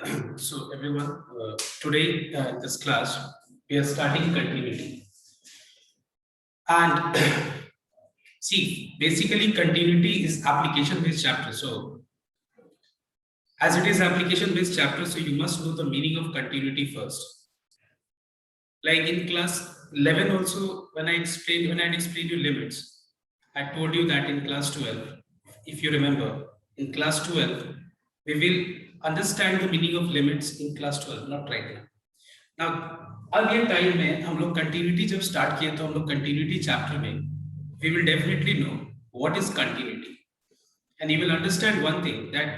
So everyone, today in this class we are starting continuity, and see, basically continuity is application-based chapter. So as it is application-based chapter, so you must know the meaning of continuity first. Like in class 11 also, when I explained you limits, I told you that in class 12, if you remember, in class 12 we will understand the meaning of limits in class 12, not right now. Now अब ये time में हम लोग continuity जब start किए तो हम लोग कंटिन्यूटी चैप्टर में we will definitely know what is continuity and you will understand one thing, that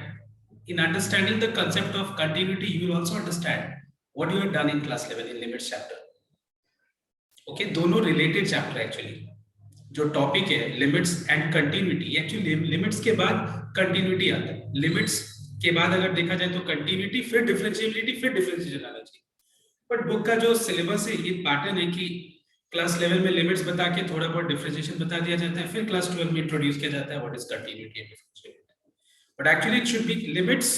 in understanding the concept of continuity you will also understand what you have done in class 11 in limits chapter. Okay, दोनों related chapter actually. जो topic है limits and continuity, actually limits के बाद continuity आता है, limits के बाद अगर देखा जाए तो कंटिन्यूटी, फिर डिफरेंशिएबिलिटी, फिर डिफरेंशिएशन आना चाहिए. बट बुक का जो सिलेबस है ये पैटर्न है कि क्लास 11 में लिमिट्स बता के थोड़ा बहुत डिफरेंशिएशन बता दिया जाता है, फिर क्लास 12 में इंट्रोड्यूस किया जाता है what is continuity and differentiability. But actually it should be limits,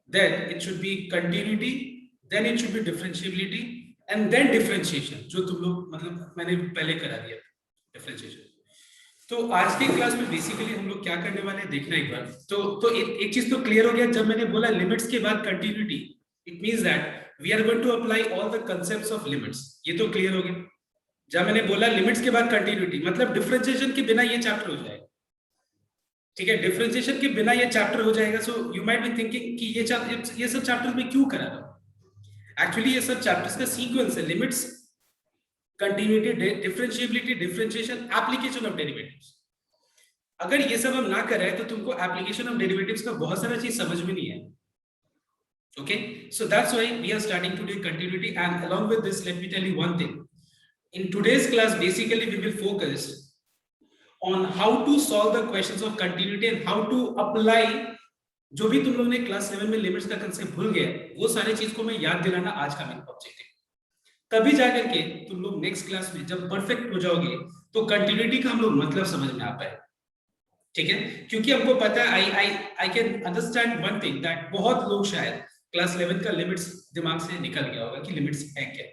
then it should be continuity, then it should be differentiability and then differentiation, जो तुम लोग मतलब मैंने पहले करा दिया डिफरेंशिएशन. तो आज की क्लास में बेसिकली हम लोग क्या करने वाले हैं देखना एक बार. तो एक चीज तो क्लियर हो गया, जब मैंने बोला लिमिट्स के बाद continuity, it means that we are going to apply all the concepts of limits. ये तो क्लियर हो गया. जब मैंने बोला लिमिट्स के बाद कंटिन्यूटी मतलब डिफरेंशिएशन के बिना ये चैप्टर हो जाएगा. ठीक है, डिफरेंशिएशन के बिना ये चैप्टर हो जाएगा. So you might be thinking कि ये सब चैप्टर्स में क्यों करा रहा हूं. एक्चुअली ये सब चैप्टर्स का सीक्वेंस है, limits, continuity, differentiability, differentiation, application of derivatives. अगर ये सब हम ना करें तो तुमको एप्लीकेशन ऑफ डेरिवेटिव्स का बहुत सारा चीज समझ में नहीं है. Okay, so that's why we are starting today continuity, and along with this let me tell you one thing. In today's class basically we will focus on how to solve the questions of continuity and how to apply जो भी तुम लोगों ने class 7 में limits का concept भूल गए वो सारी चीज को मैं याद दिलाना आज का मेरा ऑब्जेक्टिव. तभी जाकर के तुम लोग नेक्स्ट क्लास में जब परफेक्ट हो जाओगे तो कंटिन्यूटी का हम लोग मतलब समझ में आ पाए. ठीक है, क्योंकि हमको पता है, I can understand one thing, that बहुत लोग शायद क्लास 11 का लिमिट्स दिमाग से निकल गया होगा कि लिमिट्स है क्या.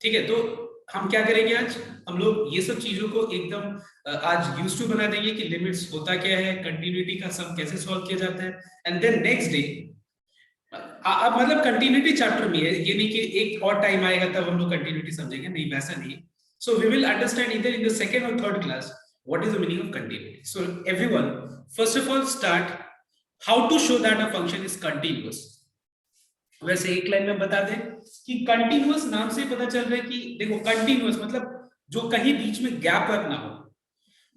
ठीक है, तो हम क्या करेंगे आज, हम लोग ये सब चीजों को एकदम आज यूज्ड टू बना देंगे कि लिमिट्स होता क्या है, कंटिन्यूटी का सम कैसे सॉल्व किया जाता है, एंड देन नेक्स्ट डे अब मतलब कंटिन्यूटी चैप्टर में है, ये नहीं कि एक और टाइम आएगा तब हम लोग कंटिन्यूटी समझेंगे, नहीं वैसा नहीं. So we will understand either in the second और third class what is the meaning of continuity. So everyone first of all start how to show that a function is continuous. वैसे एक line में बता दें कि continuous नाम से पता चल रहा है कि देखो कंटिन्यूअस मतलब जो कहीं बीच में गैप वर्क ना हो.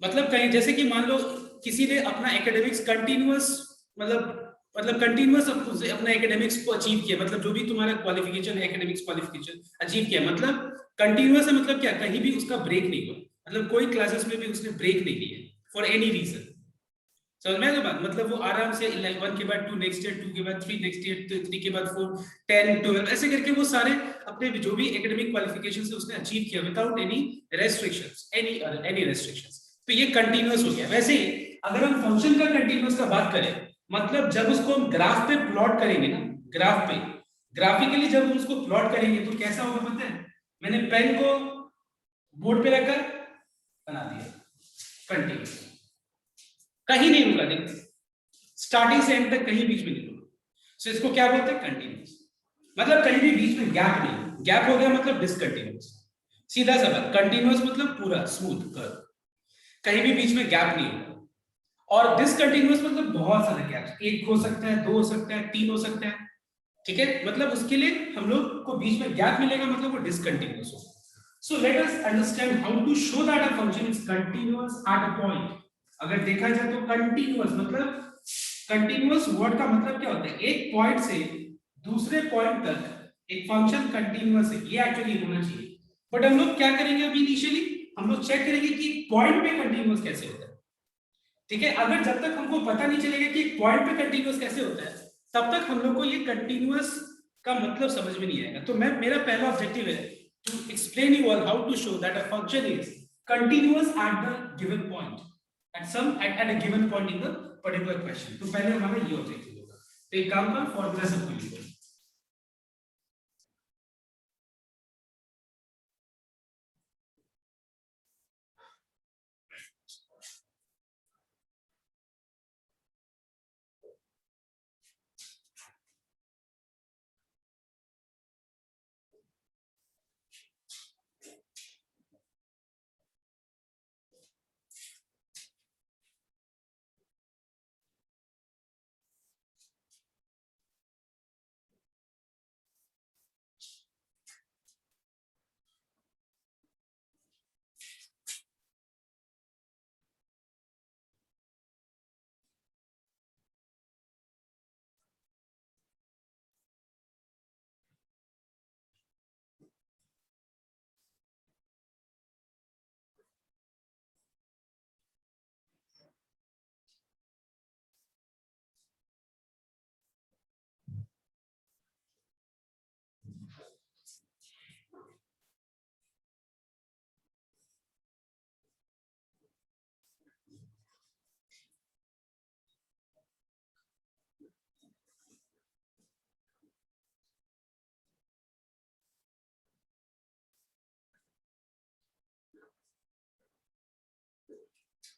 मतलब कहीं जैसे कि मान लो किसी ने अपना एकेडमिक्स कंटिन्यूअस मतलब कंटिन्यूअस अपना एकेडमिक्स को अचीव किया, मतलब जो भी तुम्हारा क्वालिफिकेशन है एकेडमिक्स क्वालिफिकेशन अचीव किया, मतलब कंटिन्यूअस है मतलब क्या, कहीं भी उसका ब्रेक नहीं हुआ, मतलब कोई क्लासेस में भी उसने ब्रेक नहीं लिया फॉर एनी रीजन. समझ में आया बात, मतलब वो आराम से 1 के बाद 2 नेक्स्ट ईयर, 2 के बाद 3 नेक्स्ट ईयर, 3 के बाद 4, 10, 12 ऐसे करके वो सारे अपने जो भी एकेडमिक क्वालिफिकेशन से उसने अचीव किया without any restrictions, any restrictions. तो ये कंटिन्यूअस हो गया. वैसे ही अगर हम फंक्शन का कंटिन्यूअस का बात करें, मतलब जब उसको हम ग्राफ पे प्लॉट करेंगे ना, ग्राफ पे ग्राफिकली जब हम उसको प्लॉट करेंगे तो कैसा होगा पता है. मैंने पेन को बोर्ड पे रखकर बना दिया कंटिन्यूअस, कहीं नहीं रुका, देखो स्टार्टिंग से एंड तक कहीं बीच में नहीं रुका. सो इसको क्या बोलते हैं, कंटिन्यूअस. मतलब कहीं भी बीच में गैप नहीं, गैप हो गया मतलब डिसकंटिन्यूअस. सीधा सा बात, कंटिन्यूअस मतलब पूरा स्मूथ कर्व, कहीं भी बीच में गैप नहीं होगा. और डिसकंटिन्यूअस मतलब बहुत सारे गैप्स, एक हो सकता है, 2 हो सकता है, 3 हो सकता है. ठीक है, मतलब उसके लिए हम लोग को बीच में गैप मिलेगा, मतलब वो डिसकंटिन्यूअस होगा. So let us understand how to show that a function is continuous at a point. अगर देखा जाए तो कंटिन्यूअस मतलब, कंटिन्यूअस वर्ड का मतलब क्या होता है, एक पॉइंट से दूसरे पॉइंट तक एक फंक्शन कंटिन्यूअस है, ये एक्चुअली होना चाहिए. बट हम लोग क्या करेंगे अभी इनिशियली, हम लोग चेक करेंगे कि पॉइंट पे कंटिन्यूअस कैसे होता है. ठीक है, अगर जब तक हमको पता नहीं चलेगा कि एक पॉइंट पे कंटिन्यूअस कैसे होता है तब तक हम लोग को ये कंटिन्यूअस का मतलब समझ में नहीं आएगा. तो मेरा पहला ऑब्जेक्टिव है to explain you all how to show that a function is continuous at the given point, at a given point in the particular question. तो पहले हमारा ये ऑब्जेक्टिव होगा. तो एक काम कर, फॉर्मूला सबको लिखो।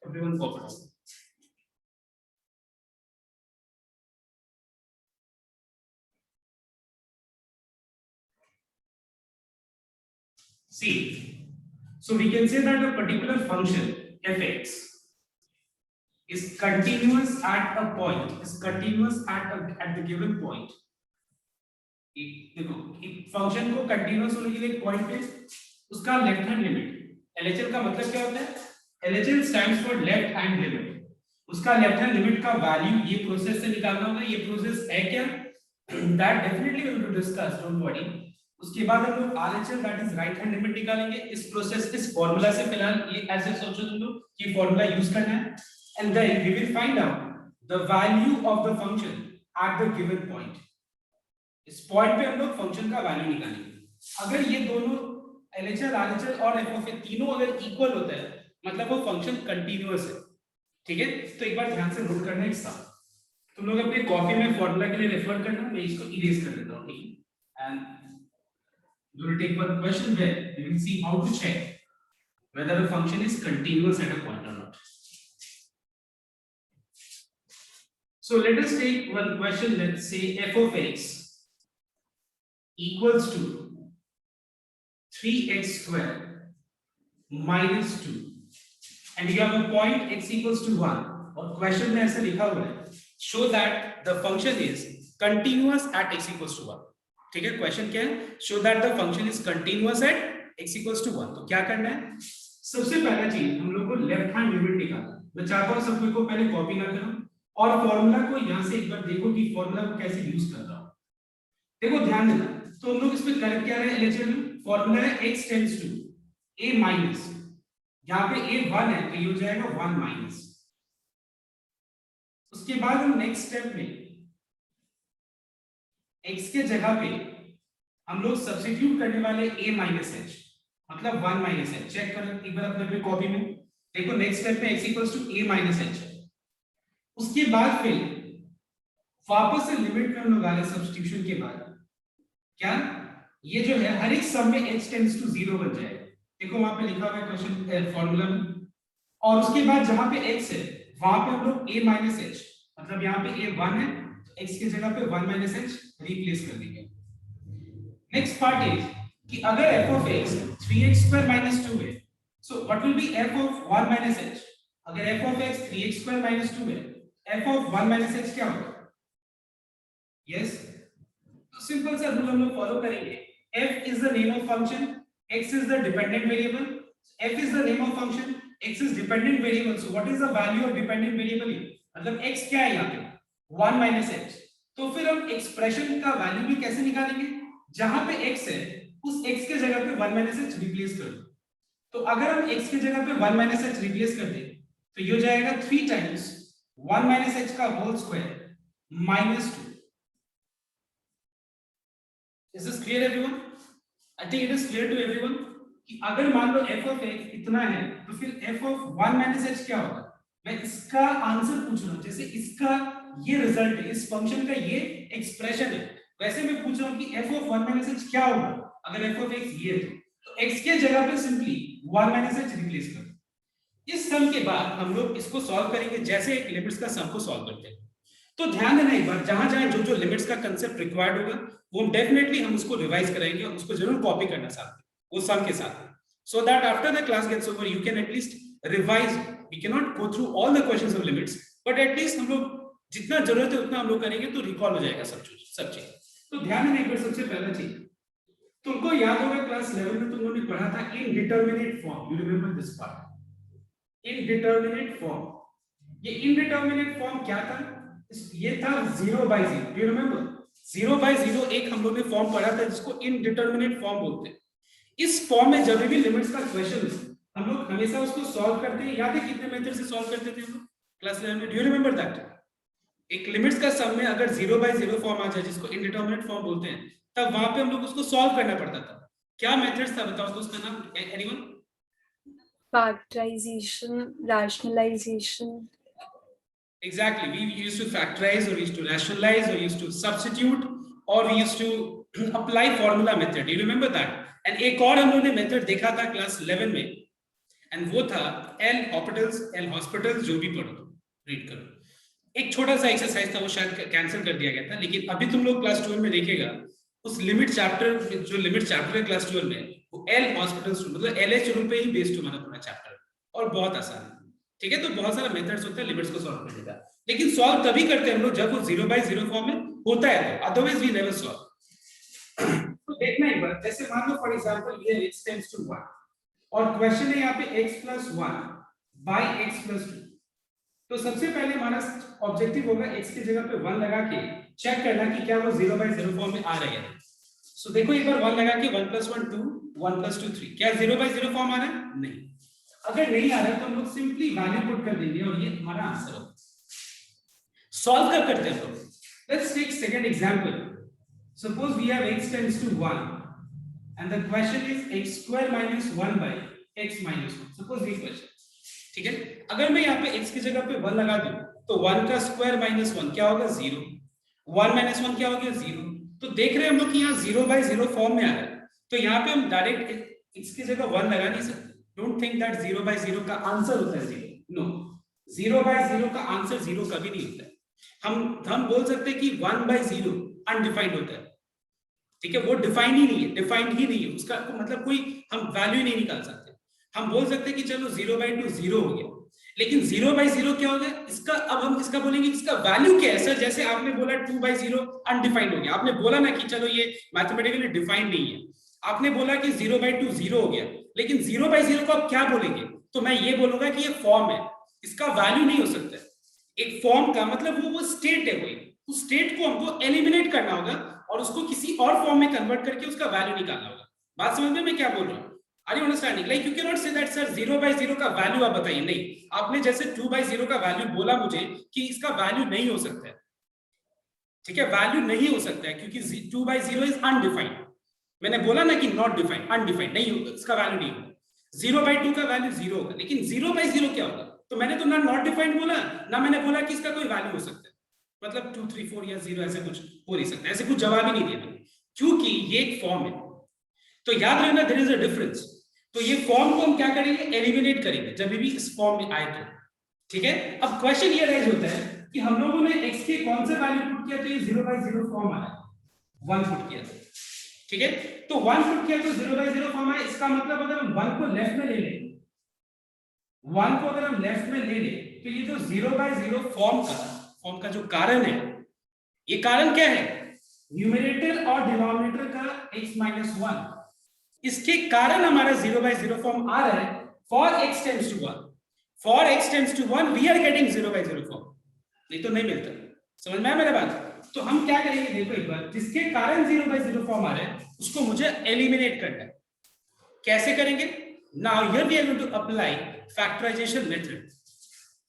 Everyone pop it out. See, so we can say that a particular function fx is continuous at a point, is continuous at the given point. देखो, एक फंक्शन को कंटीन्यूअस होने के लिए एक पॉइंट पे उसका लेफ्ट हैंड लिमिट, LHL का मतलब क्या होता है? LHL stands for left hand limit. उसका लेफ्ट हैंड लिमिट का वैल्यू ये प्रोसेस से निकालना होगा। ये प्रोसेस है क्या? That definitely we will discuss, don't worry. उसके बाद हम लोग RHL that is right hand limit निकालेंगे। इस प्रोसेस, इस फार्मूला से फिलहाल ये ऐसे सोचो तुम लोग कि फार्मूला यूज करना है, and then we will find out the value of the function at the given point. इस पॉइंट पे हम लोग फंक्शन का वैल्यू निकालेंगे। अगर ये दोनों LHL, RHL और f of a तीनों अगर इक्वल होता है, मतलब वो फंक्शन कंटीन्यूअस है। ठीक है, तो एक बार ध्यान से नोट करना है इसका। तुम लोग अपने कॉपी में फॉर्मूला के लिए रेफर करना, मैं इसको इरेज कर देता हूं। ठीक है, and we will take one question where we will see how to check whether a function is continuous at a point or not. So let us take one question. Let's say f of x equals to 3x square minus 2 and you have a point x equals to 1 और question में ऐसा लिखा हुआ है show that the function is continuous at x equals to 1। ठीक है, question क्या है? show that the function is continuous at x equals to 1। तो क्या करना है? सबसे पहला चीज हम लोग को लेफ्ट हैंड लिमिट निकालना है। मैं चाहता हूं सब को पहले कॉपी ना करो और फॉर्मूला को यहां से एक बार देखो कि फॉर्मूला को कैसे यूज कर रहा हूं। देखो ध्यान देना, तो हम लोग इसमें करेक्ट क्या है? LHL में फॉर्मूला है x tends to a minus, यहां पे a 1 है तो ये हो जाएगा 1 माइनस। उसके बाद हम नेक्स्ट स्टेप में x के जगह पे हम लोग सब्स्टिट्यूट करने वाले a माइनस h, मतलब 1 माइनस h। चेक करो एक बार अपने कॉपी में, देखो नेक्स्ट स्टेप में x equals to a minus h। उसके बाद फिर वापस से लिमिट में हम लोग आ रहे सब्स्टिट्यूशन के बाद क्या ये जो है हर एक सम में h टेंड्स टू 0 बन जाएगा। देखो वहां पे लिखा हुआ है क्वेश्चन फॉर्मूला में, और उसके बाद जहां पे x है वहां पे हम लोग a माइनस h, मतलब यहाँ पे a 1 है तो x की जगह पे 1 माइनस h रिप्लेस कर देंगे। नेक्स्ट पार्ट इज कि अगर f of x 3x square minus 2 है, so what will be f of 1 minus h? अगर f of x 3x square minus 2 है, f of 1 minus h क्या होगा? यस, तो सिंपल सा रूल हम लोग फॉलो करेंगे। f is the name of function, x is the dependent variable, f is the name of function, x is dependent variable, so what is the value of dependent variable here? मतलब x क्या है यहाँ पे? 1 minus h। तो फिर हम expression का value भी कैसे निकालेंगे? जहां पे x है उस x के जगह पे 1 minus h रिप्लेस कर दो। तो अगर हम x के जगह पे 1 minus h रिप्लेस कर दें तो ये हो जाएगा 3 times 1 minus h का whole square minus 2। Is this clear everyone? I think it is clear to everyone कि अगर मान लो f of x इतना है तो फिर f of 1 minus h क्या होगा? मैं इसका आंसर पूछ रहा हूं, जैसे इसका ये रिजल्ट है, इस फंक्शन का ये एक्सप्रेशन है। वैसे मैं पूछ रहा हूँ कि f of 1 minus h क्या होगा अगर f of x ये तो x के जगह पे सिंपली 1 minus h रिप्लेस कर। इस सम के बाद हम लोग इसको सॉल्व करेंगे जैसे एक लिमिट्स का सम को सॉल्व करते हैं। तो ध्यान देना एक बार, जहां जहां जो जो लिमिट्स का कंसेप्ट रिक्वायर्ड होगा वो डेफिनेटली हम उसको रिवाइज कराएंगे, उसको जरूर कॉपी करना साथ में वो सम के साथ, so that after the class gets over you can at least revise. We cannot go through all the questions of limits, but at least हम लोग जितना जरूरत है उतना हम लोग करेंगे तो रिकॉल हो जाएगा सब चीज। तो ध्यान देना एक बार, सबसे पहला चीज तुमको याद होगा क्लास 11 में तुम लोगों ने पढ़ा था indeterminate form. You remember this part, indeterminate form. ये इनडिटरमिनेट फॉर्म क्या था? ये था 0 by 0। Do you remember 0 by 0 एक हम लोग ने फॉर्म पढ़ा था जिसको इनडिटरमिनेट फॉर्म बोलते हैं। इस फॉर्म में जब भी लिमिट्स का क्वेश्चन हम लोग हमेशा उसको सॉल्व करते हैं। याद है कितने मेथड से सॉल्व करते थे हम लोग क्लास 11 में? Do you remember that? एक लिमिट्स का सम में अगर 0 by 0 फॉर्म आ जाए जिसको इनडिटरमिनेट फॉर्म बोलते हैं, तब वहां पे हम लोग उसको सॉल्व करना पड़ता था। क्या मेथड्स था बताओ तो उसका नाम? Anyone? Factorization, rationalization. Exactly, we used to factorize or used to rationalize or used to substitute or we used to apply formula method. You remember that? And एक और हम लोगों ने मेथड देखा था क्लास 11 में, एंड वो था एल हॉस्पिटल्स। जो भी पढ़ो रीड करो। एक छोटा सा एक्सरसाइज था, वो शायद कैंसिल कर दिया गया था, लेकिन अभी तुम लोग क्लास 12 में देखेगा उस लिमिट चैप्टर, जो लिमिट चैप्टर है क्लास 12 में, वो एल हॉस्पिटल्स मतलब एलएच रूल पे ही बेस्ड हमारा पूरा चैप्टर, और बहुत आसान है। ठीक है, तो बहुत सारा मेथड्स होता है लिमिट्स को सॉल्व करने का, लेकिन सॉल्व तभी करते हैं हम लोग जब वो 0 by 0 फॉर्म में होता है, तो अदरवाइज वी नेवर सॉल्व। तो देखना एक बार, जैसे मान लो फॉर एग्जांपल ये x टेंड्स टू 1 और क्वेश्चन है यहाँ पे x + 1 by x + 2। तो सबसे पहले हमारा ऑब्जेक्टिव होगा x की जगह पे 1 लगा के चेक करना कि क्या वो 0 by 0 फॉर्म में आ रहा है। सो देखो एक बार 1 लगा के 1 + 1 2, 1 + 2 3, क्या 0 by 0 फॉर्म आ रहा है? नहीं। अगर नहीं आ रहा है तो हम लोग सिंपली वैल्यू पुट कर देंगे और ये हमारा आंसर होगा। सॉल्व कर करते हैं हम लोग। Let's take second example. Suppose we have x tends to 1 and the question is x² - 1 by x - 1। Suppose ये क्वेश्चन, ठीक है। अगर मैं यहाँ पे x की जगह पे 1 लगा दूं तो 1 का स्क्वायर माइनस 1 क्या होगा? 0। 1 - 1 क्या हो गया? 0। तो देख रहे हैं हम लोग कि यहाँ 0 by 0 फॉर्म में आ रहा है, तो यहाँ पे हम डायरेक्ट x की जगह 1 लगा नहीं सकते। डोंट थिंक दैट 0 by 0 का आंसर होता है 0। नो, 0 by 0 का आंसर 0 कभी नहीं होता है। हम बोल सकते हैं कि 1 by 0 अनडिफाइंड होता है, ठीक है, वो डिफाइंड ही नहीं है, डिफाइंड ही नहीं है, उसका मतलब कोई हम वैल्यू नहीं निकाल सकते। हम बोल सकते हैं कि चलो 0 by 2 0 हो गया, लेकिन 0 by 0 क्या हो गया इसका? अब हम इसका बोलेंगे इसका वैल्यू क्या है? सर जैसे आपने बोला 2 by 0 अनडिफाइंड हो गया, आपने बोला ना कि चलो ये मैथमेटिकली डिफाइंड नहीं है, आपने बोला कि 0 by 2 0 हो गया, लेकिन 0 by 0 को आप क्या बोलेंगे? तो मैं ये बोलूंगा कि ये फॉर्म है, इसका वैल्यू नहीं हो सकता। एक फॉर्म का मतलब वो स्टेट है, कोई उस स्टेट को हमको एलिमिनेट करना होगा और उसको किसी और फॉर्म में कन्वर्ट करके उसका वैल्यू निकालना होगा। बात समझ में मैं क्या बोल रहा हूँ? Are you understanding? Like you can not say that sir 0 by 0 का वैल्यू आप बताइए। नहीं, आपने जैसे 2 by 0 का वैल्यू बोला मुझे कि इसका वैल्यू नहीं हो सकता है, ठीक है, वैल्यू नहीं हो सकता है क्योंकि 2 by 0 इज अनडिफाइंड। मैंने बोला ना कि नॉट डिफाइंड, अनडिफाइंड नहीं होगा, इसका वैल्यू नहीं होगा। 0 by 2 का वैल्यू 0 होगा, लेकिन 0 by 0 क्या होगा? तो मैंने तो ना नॉट डिफाइंड बोला, ना मैंने बोला कि इसका कोई वैल्यू हो सकता है, मतलब 2 3 4 या 0 ऐसे कुछ हो नहीं सकता, ऐसे कुछ जवाब ही नहीं दिया मैंने, क्योंकि ये एक फॉर्म है। तो याद रखना देयर इज अ डिफरेंस। तो ये फॉर्म को हम क्या करेंगे? एलिमिनेट करेंगे जब भी इस फॉर्म में आए तो, ठीक है। अब क्वेश्चन ये राइज होता है कि हम लोगों ने x के कौन से वैल्यू पुट किया तो ये 0 by 0 फॉर्म आया, 1 पुट किया, ठीक है। तो 1 पुट किया तो 0 by 0 फॉर्म आया। इसका मतलब अगर हम 1 को लेफ्ट में ले लें, 1 को अगर हम लेफ्ट में ले लें तो ये जो 0 by 0 फॉर्म का जो कारण है, ये कारण क्या है? न्यूमरेटर और डिनोमिनेटर का x - 1, इसके कारण हमारा 0 by 0 फॉर्म आ रहा है। For x tends to 1, for x tends to 1 we are getting 0 by 0 form, नहीं तो नहीं मिलता। समझ में आया मेरा बात? तो हम क्या करेंगे देखो एक बार, जिसके कारण 0 by 0 फॉर्म आ रहा है उसको मुझे एलिमिनेट करना है। कैसे करेंगे? Now here we are going to apply factorization method.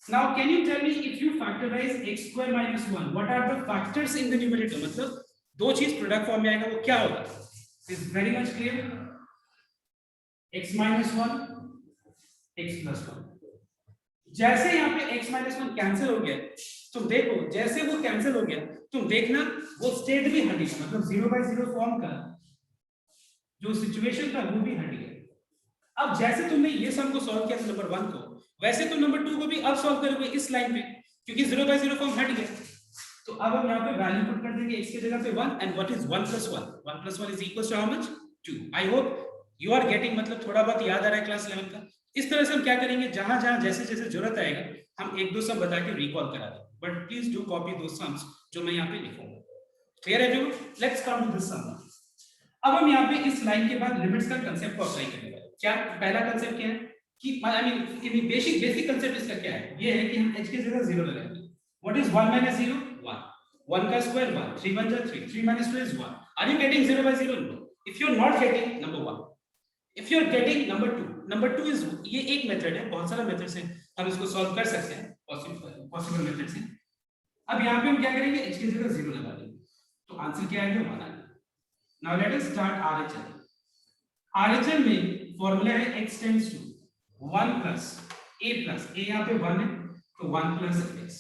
Now can you tell me if you factorize x² - 1 what are the factors in the numerator? मतलब दो चीज प्रोडक्ट फॉर्म में आएगा, वो क्या होगा? Is very much clear? x - 1 x + 1। जैसे यहाँ पे x - 1 कैंसिल हो गया तुम देखो जैसे वो कैंसिल हो गया, तुम देखना वो स्टेट भी हट गया, मतलब 0/0 फॉर्म का जो सिचुएशन था वो भी हट गया। अब जैसे तुमने ये सम को सॉल्व किया था नंबर 1 को, वैसे तुम नंबर 2 को भी अब सॉल्व करोगे इस लाइन पे, क्योंकि 0/0 फॉर्म हट गया। तो अब हम यहाँ पे वैल्यू पुट कर देंगे x की जगह पे 1, and what is 1 + 1? 1 + 1 is equal to how much? 2। I hope you are getting, मतलब थोड़ा बहुत याद आ रहा है क्लास 11 का। इस तरह से हम क्या करेंगे, जहां जहां जैसे जैसे जरूरत आएगा हम एक दो सम बता के रिकॉल करा देंगे, बट प्लीज डू कॉपी दो सम्स जो मैं यहाँ पे लिखूंगा। क्लियर है everyone? Let's come to this sum. अब हम यहाँ पे इस लाइन के बाद लिमिट्स का कांसेप्ट को अप्लाई करने वाले हैं। क्या पहला कांसेप्ट क्या है कि I mean in basic concept इसका क्या है, ये है कि हम h की जगह 0 लगाएंगे। What is 1 - 0? 1। 1 का स्क्वायर 1, 3 1 जा 3, 3 - 2 is 1. Are you getting 0/0? No. If you're not getting, number 1. If you're getting, number 2 is, ये एक मेथड है, बहुत सारा मेथड से हम इसको सॉल्व कर सकते हैं, पॉसिबल मेथड से। अब यहाँ पे हम क्या करेंगे, h की जगह 0 लगा देंगे, तो आंसर क्या आएगा? 1 आएगा। Now let us start RHL. RHL में फॉर्मूला है x tends to 1 plus a यहाँ पे 1 है तो 1 प्लस x।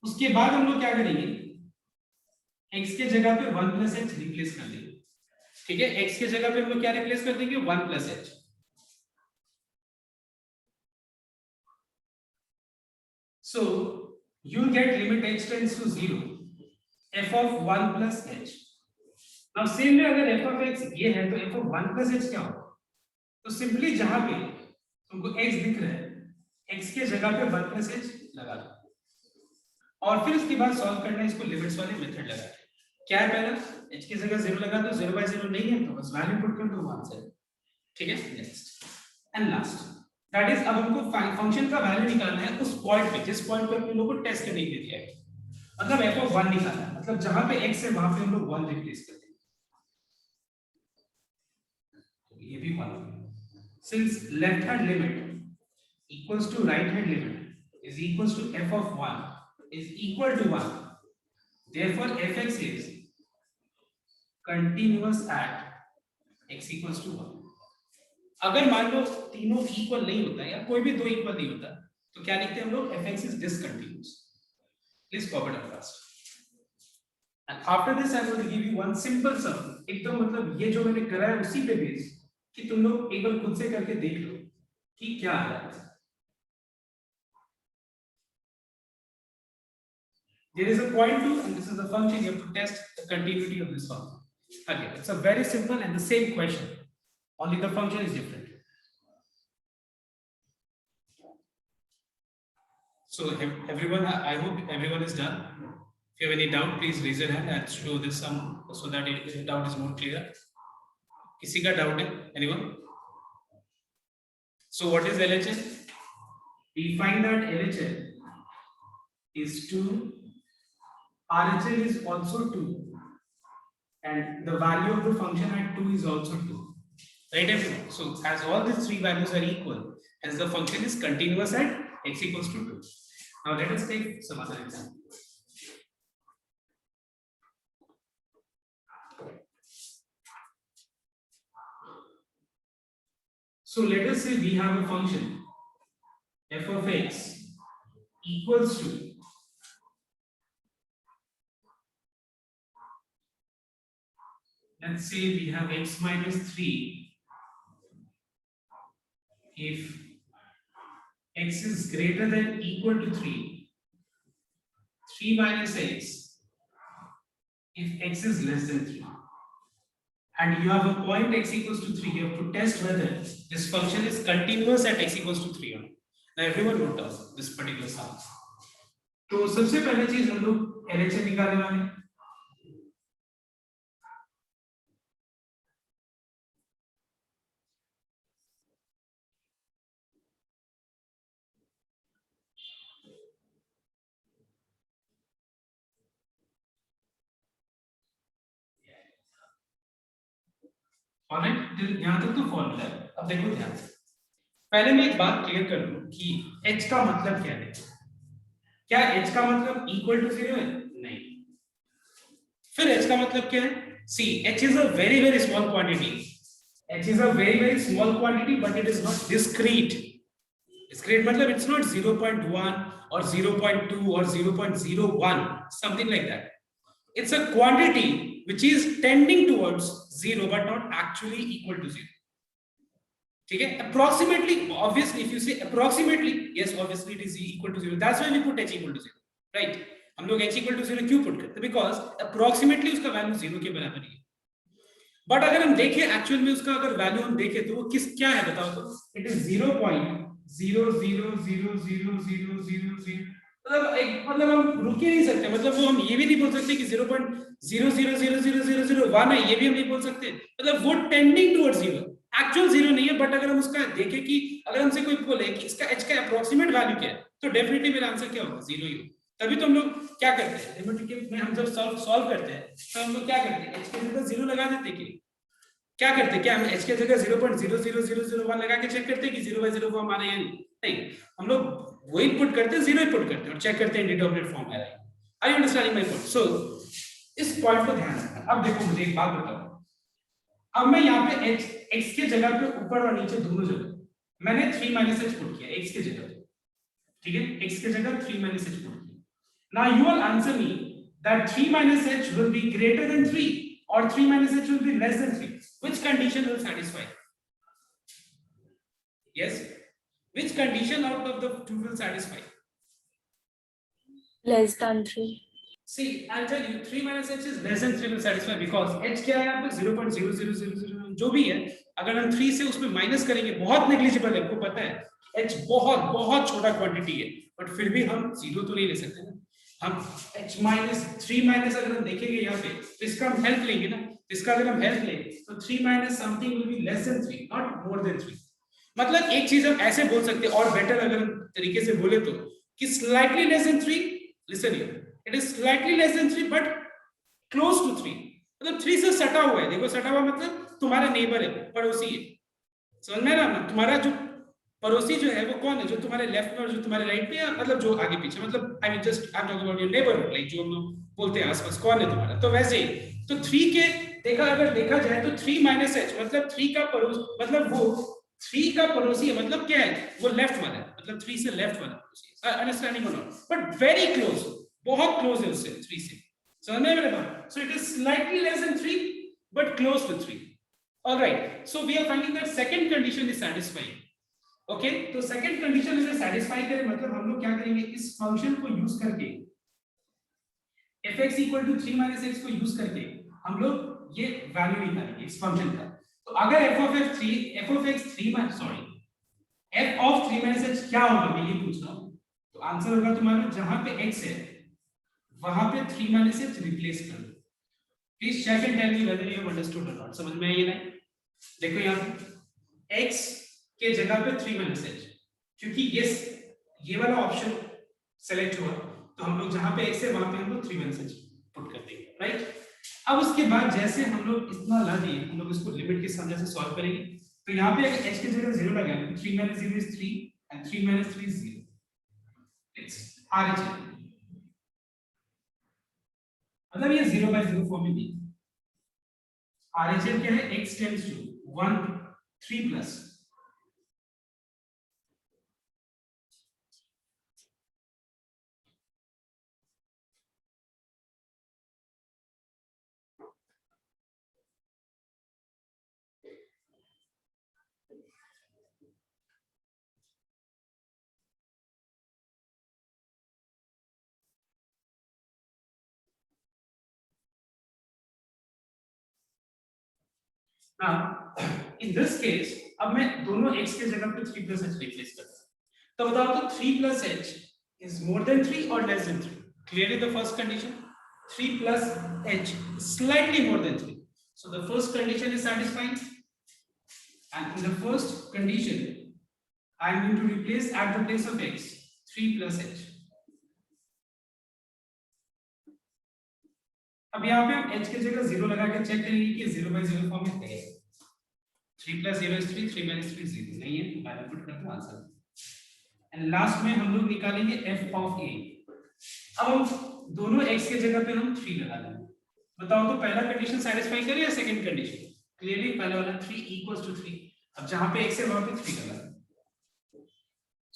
उसके बाद हम लोग क्या करेंगे, x के जगह पे 1 प्लस h रिप्लेस कर देंगे। ठीक है, x के जगह पे हम लोग क्या रिप्लेस कर देंगे? 1 plus h। So you'll get limit h tends to 0 f of 1 plus h. Now same way अगर f of x ये है तो f of 1 plus h क्या होगा? तो सिंपली जहां पे तुमको x दिख रहा है, x के जगह पे 1 plus h लगा दो, और फिर उसके बाद सॉल्व करना है इसको लिमिट्स वाले मेथड लगा के। क्या है पहला, h की जगह 0 लगा दो, 0/0 नहीं है तो बस वैल्यू पुट कर दो आंसर। ठीक है, next and last, that is अब हमको फंक्शन का वैल्यू निकालना है उस पॉइंट पे जिस पॉइंट पे अपने लोगों को टेस्ट करने के लिए दिया है, मतलब f of 1 निकालना है, मतलब जहां पे x है वहां पे हम लोग 1 रिप्लेस कर देंगे, तो ये भी 1 होगा। Since left hand limit equals to right hand limit is equals to f of 1 is equal to 1, therefore fx is continuous at x equals to 1। अगर मान लो तीनों इक्वल नहीं होता या कोई भी दो इक्वल नहीं होता तो क्या लिखते हैं हम लोग, fx is discontinuous। Please copy it fast, and after this I will give you one simple sum, एकदम मतलब ये जो मैंने करा है उसी पे बेस कि तुम लोग एक बार खुद से करके देख लो कि क्या आ रहा है। There is a point 2 and this is the function, you have to test the continuity of this function. Again, it's a very simple and the same question, only the function is different. So everyone, I hope everyone is done. If you have any doubt, please raise your hand and show this sum so that the doubt is more clear. किसी का doubt है? Anyone? So what is LHS? We find that LHS is 2. RHL is also 2, and the value of the function at 2 is also 2, right everyone? So as all these three values are equal, as the function is continuous at x equals to 2. Now let us take some other example. So let us say we have a function f of x equals to let's say we have x minus 3 if x is greater than equal to 3, 3 minus x if x is less than 3, and you have a point x equals to 3, you have to test whether this function is continuous at x equals to 3 or not. Now everyone note down this particular sum. तो सबसे पहले चीज हम लोग LHS निकालने वाले हैं। यहाँ तक तो फॉर्मूला है। अब देखो ध्यान से, पहले मैं एक बात क्लियर कर लूं कि h का मतलब क्या है। क्या h का मतलब इक्वल टू 0 है? नहीं। फिर h का मतलब क्या है? See, h is a very small quantity. H is a very small quantity, but it is not discrete. Discrete मतलब it's not 0.1 or 0.2 or 0.01, something like that. It's a quantity which is tending towards zero but not actually equal to zero. ठीक है? Approximately, obviously, if you say approximately, yes, obviously it is equal to zero. That's why we put h equal to zero, right? हम लोग h equal to zero क्यों put करते हैं? Because approximately उसका value zero के बराबर ही है. But अगर हम देखें actual में उसका अगर value हम देखें तो वो किस क्या है बताओ तो? It is 0.00000000. मतलब हम रुक ही नहीं सकते. मतलब वो हम ये भी नहीं बोल सकते कि 0.00000001 है, ये भी हम नहीं बोल सकते. मतलब वो tending towards zero. Actual zero नहीं है, बट अगर हम उसका देखें कि अगर हमसे कोई बोले कि इसका h का अप्रोक्सीमेट वैल्यू क्या है, तो डेफिनेटली मेरा आंसर क्या होगा? जीरो ही होगा. तभी तो हम लोग क्या करते हैं, अरिथमेटिक में हम जब सॉल्व करते हैं तो हम लोग क्या करते हैं, h की जगह जीरो लगा देते हैं. कि क्या करते हैं, क्या हम h की जगह 0.00001 लगा के चेक करते हैं कि 0/0 फॉर्म आ रहा है या नहीं? हम लोग वही पुट करते हैं, जीरो ही पुट करते हैं और चेक करते हैं इंडिटरमिनेट फॉर्म आ रहा है. Are you understanding my point? So इस पॉइंट को ध्यान रखना. अब देखो मुझे एक बात बताओ. अब मैं यहाँ पे x के जगह पे ऊपर और नीचे दोनों जगह मैंने 3 - h पुट किया x के जगह पे. ठीक है, x के जगह 3 - h पुट किया. Now you will answer me that 3 - h will be greater than 3 or 3 - h will be less than 3. Which condition will satisfy? Yes, which condition out of the two will satisfy? Less than 3. See, I'll tell you, 3 - h is less than 3 will satisfy because h क्या है यहाँ पे 0.0000 जो भी है, अगर हम 3 से उसमें माइनस करेंगे, बहुत नेग्लिजिबल है, आपको पता है h बहुत बहुत छोटा क्वांटिटी है, बट फिर भी हम जीरो तो नहीं ले सकते ना. हम h - 3 अगर हम देखेंगे यहाँ पे तो इसका हम हेल्प लेंगे ना. इसका अगर हम हेल्प लें तो 3 - something will be less than 3, not more than 3. मतलब एक चीज हम ऐसे बोल सकते हैं, और बेटर अगर तरीके से बोले तो कि slightly less than 3. Listen here, it is slightly less than 3 but close to 3. मतलब 3 से सटा हुआ है. देखो सटा हुआ मतलब तुम्हारा नेबर है, पड़ोसी है. समझ में आ रहा है? तुम्हारा जो पड़ोसी जो है वो कौन है? जो तुम्हारे लेफ्ट में और जो तुम्हारे राइट में, मतलब जो आगे पीछे, मतलब I mean just I am talking about your neighbourhood, like जो हम लोग बोलते हैं आसपास कौन है तुम्हारा. तो वैसे ही तो 3 के अगर देखा जाए तो 3 - h मतलब 3 का पड़ोस, मतलब वो 3 का पड़ोसी है. मतलब क्या है? वो लेफ्ट वाला है, मतलब 3 से लेफ्ट वाला पड़ोसी है. अंडरस्टैंडिंग और नॉट? बट वेरी क्लोज, बहुत क्लोज है उससे 3 से. समझ में आ रहा है? So it is slightly less than 3 but close to 3. Alright, so we are finding that second condition is satisfying. Okay, तो सेकंड कंडीशन इसे सैटिस्फाई करे मतलब हम लोग क्या करेंगे, इस फंक्शन को यूज करके fx = 3 - x को यूज करके हम लोग ये वैल्यू निकालेंगे इस फंक्शन का. तो अगर f of 3 - h क्या होगा, मैं ये पूछ रहा हूं. तो आंसर होगा तुम्हारा, जहां पे x है वहां पे 3 - h रिप्लेस कर दो. Please check and tell me whether you have understood और नॉट. समझ में आई ये लाइन? देखो यहां पे x के जगह पे 3 - h, क्योंकि ये वाला ऑप्शन सेलेक्ट हुआ तो हम लोग जहां पे x है वहां पे हम लोग 3 - h पुट कर देंगे. राइट, अब उसके बाद जैसे हम लोग इतना ला दिए, हम लोग इसको लिमिट के समझ से सॉल्व करेंगे. तो यहाँ पे अगर h की जगह 0 लगाएंगे तो 3 - 0 is 3 and 3 - 3 is 0. It's RHS, मतलब ये 0/0 फॉर्म में नहीं. RHS क्या है? x tends to 1 3 plus. Now, in this case, अब मैं दोनों x के जगह पे 3 plus h रिप्लेस करता हूं. तो बताओ तो 3 plus h is more than 3 or less than 3? Clearly the first condition, 3 plus h is slightly more than 3. So the first condition is satisfying. And in the first condition, I am going to replace at the place of x 3 plus h. अब यहाँ पे हम h की जगह 0 लगा के check करेंगे कि 0/0 फॉर्म में है. 3 plus 0 is 3, 3 minus 3 is 0. नहीं है तो मैंने पुट करता हूं आंसर. एंड लास्ट में हम लोग निकालेंगे f of a. अब हम दोनों x के जगह पे हम 3 लगा देंगे. बताओ तो पहला कंडीशन सैटिस्फाई करे या सेकंड कंडीशन? क्लियरली पहला वाला 3 equals to 3. अब जहां पे x है वहां पे 3 लगा.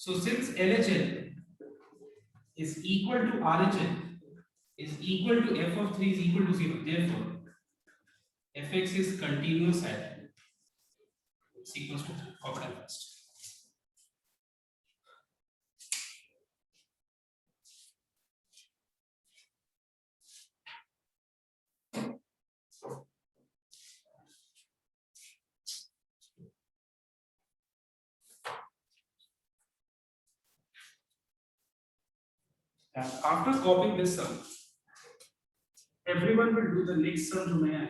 So since LHL is equal to RHL is equal to f of 3 is equal to 0, therefore fx is continuous at is equals to 3. Copy that first. And after copying this sum, everyone will do the next sum जो मैं आया.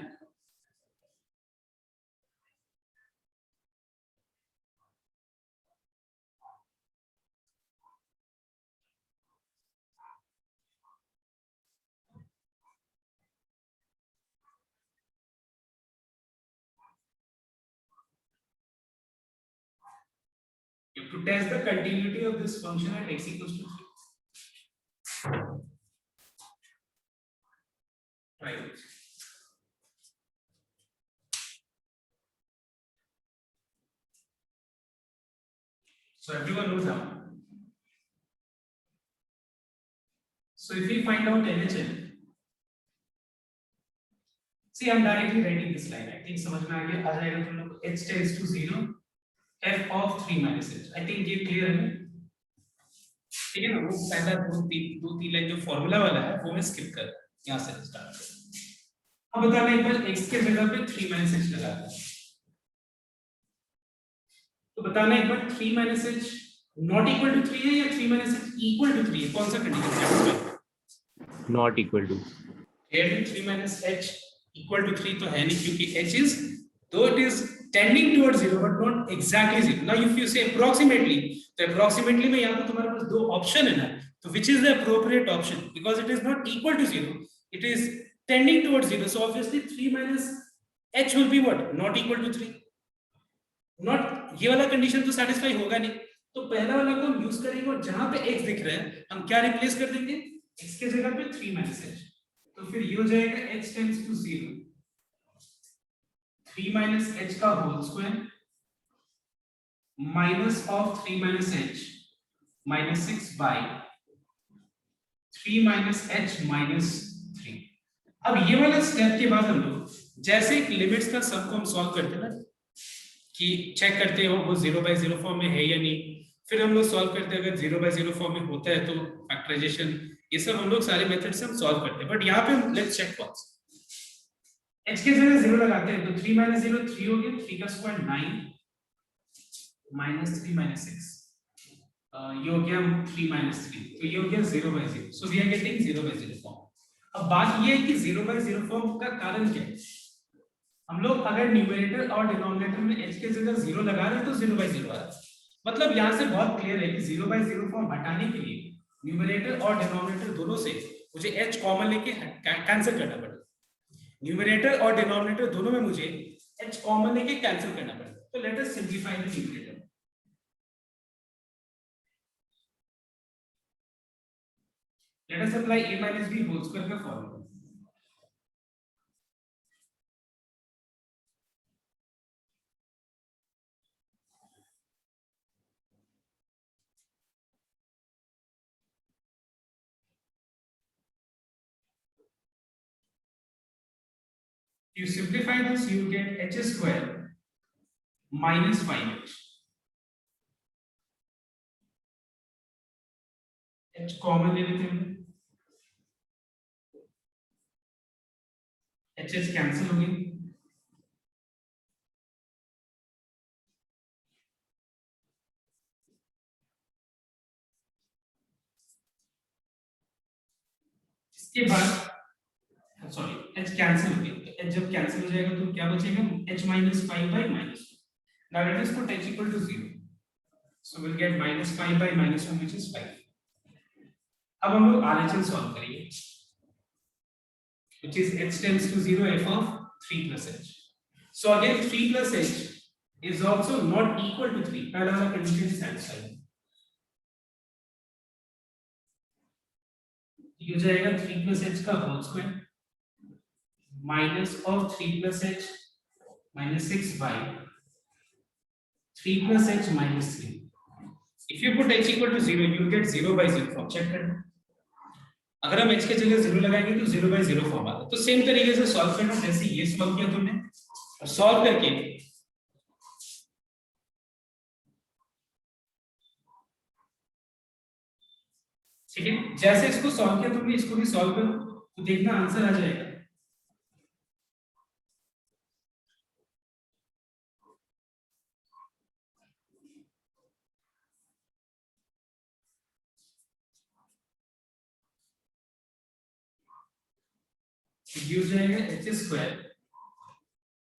You have to test the continuity of this function at x equals to 3. Right. So everyone knows down. So if we find out LHL, see I'm directly writing this line. I think समझ में आ जाएगा तुम लोग. H tends to 0, f of 3 minus h. I think ये clear है. ठीक है ना. वो पहला दो तीन लाइन जो फॉर्मूला वाला है वो मैं स्किप कर यहाँ से स्टार्ट कर. अब बताना एक बार x के जगह पे 3 minus h लगा दो. तो बताना एक बार 3 minus h not equal to 3 है या 3 minus h equal to 3 है. कौन सा कंडीशन है? Not equal to. Here 3 minus h equal to 3 तो है नहीं क्योंकि h is though it is tending towards 0 but not exactly 0. Now if you say approximately, तो approximately में यहाँ पे तुम्हारे पास दो ऑप्शन है ना. तो which is the appropriate option because it is not equal to 0, it is tending towards 0. So obviously 3 minus h will be what? Not equal to 3. Not ये वाला कंडीशन तो satisfy होगा नहीं. तो पहला वाला को हम यूज करेंगे और जहां पे x दिख रहा है हम क्या रिप्लेस कर देंगे? x के जगह पे 3 minus h. तो फिर ये हो जाएगा h tends to 0 3 minus h का whole square minus of 3 minus h minus 6 by 3 minus h minus 3. अब ये वाला स्टेप के बाद हम लोग जैसे लिमिट्स का सम को हम सॉल्व करते हैं ना कि चेक करते हो वो 0/0 फॉर्म में है या नहीं. फिर हम लोग सॉल्व करते हैं अगर 0/0 फॉर्म में होता है तो फैक्टराइजेशन ये सब हम लोग सारे मेथड से हम सॉल्व करते हैं. बट यहाँ पे लेट्स चेक फर्स्ट. h के जगह 0 लगाते हैं तो 3 minus 0 3 हो गया. 3 का स्क्वायर 9 minus 3 minus 6 ये हो गया 3 minus 3 तो ये हो गया 0/0. So we are getting 0/0 form. अब बात ये है कि 0/0 फॉर्म का कारण क्या है. हम लोग अगर न्यूमरेटर और डिनोमिनेटर में h के जगह 0 लगा रहे हैं तो 0/0 आ रहा है. मतलब यहाँ से बहुत क्लियर है कि 0/0 फॉर्म हटाने के लिए न्यूमरेटर और डिनोमिनेटर दोनों से मुझे h कॉमन लेके कैंसिल करना पड़ेगा. न्यूमरेटर और डिनोमिनेटर दोनों में मुझे h कॉमन लेके कैंसिल करना पड़ेगा. तो let us simplify the numerator. Let us apply a minus b whole square का formula. You simplify this, you get h square minus 5h. h common ले लेते हैं. h कैंसिल हो गई. इसके बाद सॉरी h कैंसिल हो गया. तो h जब कैंसिल हो जाएगा तो क्या बचेगा? h minus 5 by minus 2. Now let us put h equal to 0. So we'll get minus 5 by minus 1 which is 5. अब हम लोग RHL सॉल्व करेंगे which is h tends to 0 f of 3 plus h. So again 3 plus h is also not equal to 3. पहला वाला condition satisfied. ये हो जाएगा 3 plus h का whole square minus of 3 plus h minus 6 by 3 plus h minus 3. If you put h equal to 0, you get 0 by 0 form check करना। अगर हम h के जगह 0 लगाएंगे तो 0 by 0 फॉर्म आता है। तो सेम तरीके से सॉल्व करना, जैसे ये सॉल्व किया तुमने और सॉल्व करके ठीक है, जैसे इसको सॉल्व किया तुमने इसको भी सॉल्व करो तो देखना आंसर आ जाएगा। ये हो जाएगा h square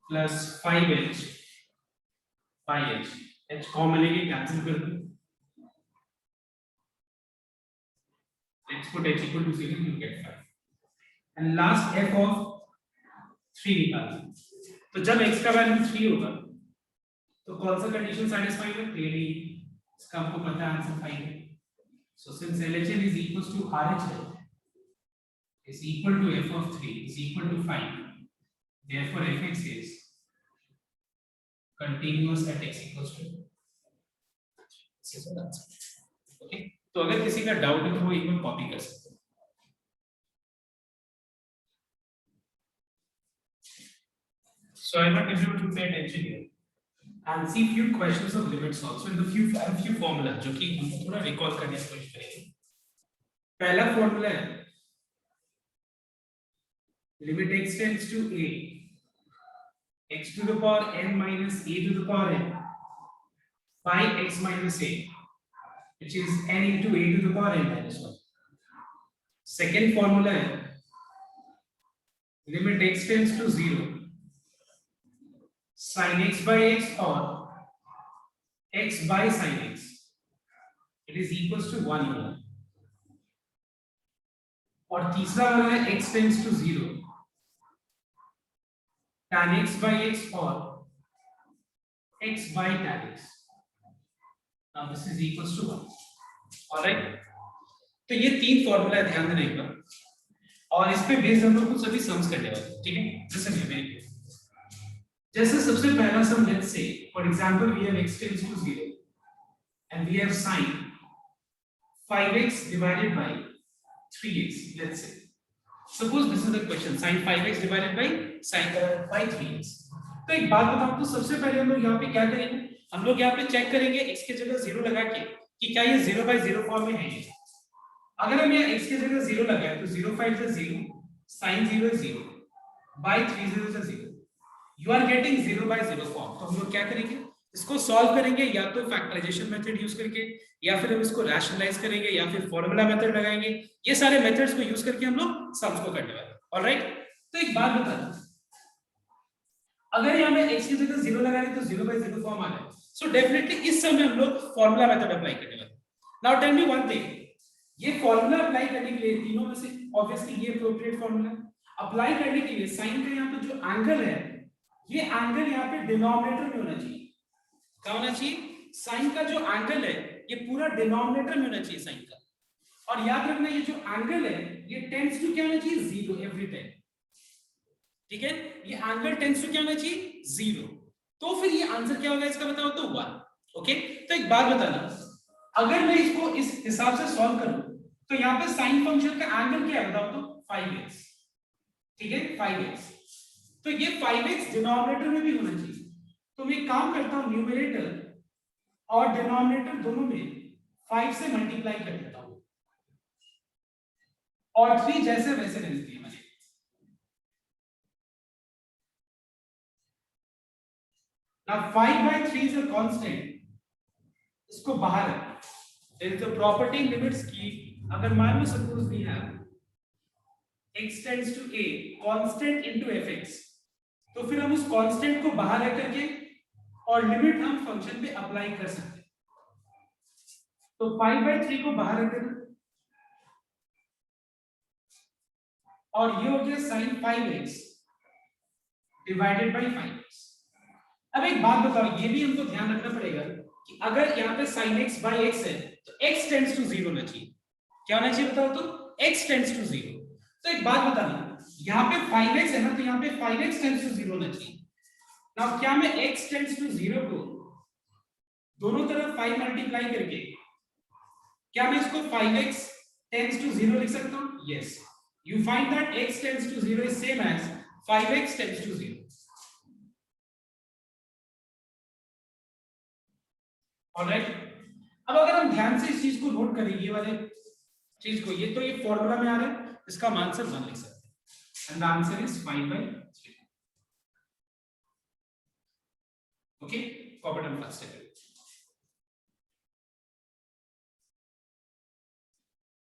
plus 5h h common लेके कैंसिल कर दो, let's put h equal to 0, you get 5 and last f of 3 निकालना। तो जब x का वैल्यू 3 होगा तो कौन सा कंडीशन सैटिस्फाई है? क्लियरली इसका आपको पता है आंसर 5 है। So since LHS is equals to RHS is equal to f of 3 is equal to 5, therefore fx is continuous at x equals to this is the answer। Okay, तो अगर किसी का डाउट है तो वो एक बार कॉपी कर सकते हैं। So I want everyone to pay attention here and see few questions of limits also in the few formula जो कि हमको थोड़ा रिकॉल करने की कोशिश करेंगे। पहला फॉर्मूला है limit x tends to a x to the power n minus a to the power n by x minus a, which is n into a to the power n minus 1। Second formula है limit x tends to 0 sin x by x or x by sin x, it is equals to 1 over। और तीसरा वाला है x tends to 0 tan x by x or x by tan x, now this is equals to 1। Alright, तो ये तीन formula है, ध्यान देना एक बार, और इस पे बेस्ड हम लोग कुछ सभी सम्स करने वाले हैं। ठीक है, लिसन हियर वेरी केयरफुली। जैसे सबसे पहला sum, let's say for example we have x tends to 0 and we have sin 5x divided by 3x, let's say suppose this is the question, sin 5x divided by by 3x। तो एक बात बताऊं तो सबसे पहले हम लोग यहाँ पे क्या करेंगे, हम लोग यहाँ पे चेक करेंगे x के जगह 0 लगा के कि क्या ये 0 by 0 फॉर्म में है। अगर हम यहाँ x के जगह 0 लगाए तो 0 5 is 0, sin 0 is 0, by 3 0 is 0, you are getting 0 by 0 form. तो हम लोग क्या करेंगे, इसको सॉल्व करेंगे या तो फैक्टराइजेशन मेथड यूज करके, या फिर हम इसको रैशनलाइज करेंगे, या फिर फॉर्मूला मेथड लगाएंगे। ये सारे मेथड्स को यूज करके हम लोग सम्स को करने वाले हैं। ऑलराइट, तो एक बात बता दूं, अगर यहाँ में x की जगह 0 लगाएंगे तो 0 by 0 फॉर्म आ रहा है, सो डेफिनेटली इस समय हम लोग फॉर्मूला मेथड अप्लाई करने वाले हैं। Now tell me one thing, ये फॉर्मूला अप्लाई करने के लिए तीनों में से ऑब्वियसली ये अप्रोप्रिएट फॉर्मूला अप्लाई करने के लिए साइन का यहाँ पे जो एंगल है, ये एंगल यहाँ पे डिनोमिनेटर में होना चाहिए। क्या होना चाहिए? साइन का जो एंगल है ये पूरा डिनोमिनेटर में होना चाहिए साइन का। और याद रखना ये जो एंगल है ये टेंड्स टू क्या होना चाहिए? 0 एवरी टाइम। ठीक है, ये एंगल टेंड्स टू क्या होना चाहिए? 0। तो फिर ये आंसर क्या होगा इसका बताओ तो 1। ओके, तो एक बात बताना, अगर मैं इसको इस हिसाब से सॉल्व करूं तो यहाँ पे साइन फंक्शन का एंगल क्या है बताओ तो 5x। ठीक है, 5x, तो ये 5x डिनोमिनेटर में भी होना चाहिए। तो मैं काम करता हूं, न्यूमरेटर और डिनोमिनेटर दोनों में 5 से मल्टीप्लाई कर देता हूं और 3 जैसे वैसे रहने दिए मैंने। Now 5 by 3 is a constant, इसको बाहर है। There is a property in limits की, अगर मान लो suppose we have x tends to a constant into fx, तो फिर हम उस कांस्टेंट को बाहर रख करके और लिमिट हम फंक्शन पे अप्लाई कर सकते हैं। तो 5 by 3 को बाहर रख देना और ये हो गया sin 5x divided by 5x। अब एक बात बताओ, ये भी हमको ध्यान रखना पड़ेगा कि अगर यहाँ पे sin x by x है तो x टेंड्स टू 0 होना चाहिए। क्या होना चाहिए बताओ तो? x tends to 0। तो एक बात बताना, यहाँ पे 5x है ना, तो यहाँ पे 5x टेंड्स टू 0 होना चाहिए। नाउ क्या मैं x टेंड्स टू 0 को दोनों तरफ 5 मल्टीप्लाई करके क्या मैं इसको 5x tends to 0 लिख सकता हूं? Yes. You find that x tends to 0 is same as 5x tends to 0. Alright. अब अगर हम ध्यान से इस चीज को नोट करें, ये वाले चीज को, ये तो ये फॉर्मूला में आ रहा है, इसका हम आंसर 1 लिख सकते हैं, and the answer is 5/3. Okay, forward and first step.